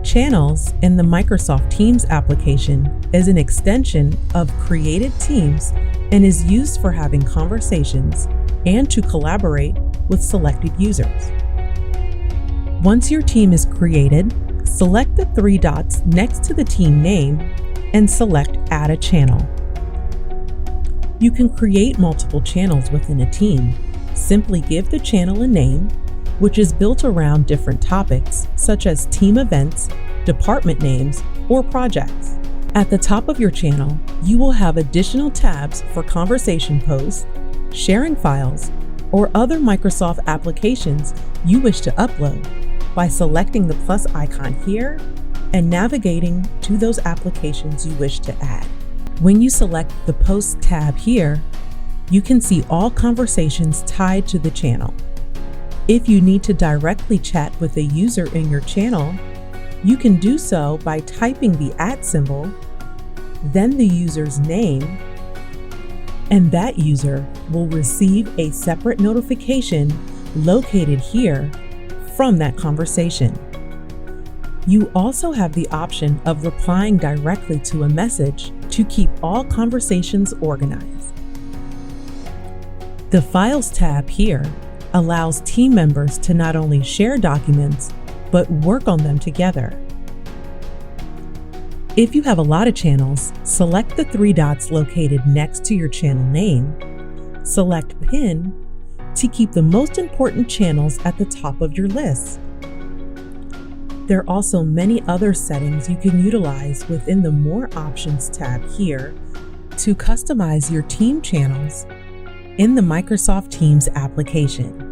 Channels in the Microsoft Teams application is an extension of created teams and is used for having conversations and to collaborate with selected users. Once your team is created, select the three dots next to the team name and select Add a Channel. You can create multiple channels within a team. Simply give the channel a name, which is built around different topics such as team events, department names, or projects. At the top of your channel, you will have additional tabs for conversation posts, sharing files, or other Microsoft applications you wish to upload by selecting the plus icon here and navigating to those applications you wish to add. When you select the Posts tab here, you can see all conversations tied to the channel. If you need to directly chat with a user in your channel, you can do so by typing the @ symbol, then the user's name, and that user will receive a separate notification located here from that conversation. You also have the option of replying directly to a message to keep all conversations organized. The Files tab here allows team members to not only share documents, but work on them together. If you have a lot of channels, select the three dots located next to your channel name, select Pin to keep the most important channels at the top of your list. There are also many other settings you can utilize within the More Options tab here to customize your team channels in the Microsoft Teams application.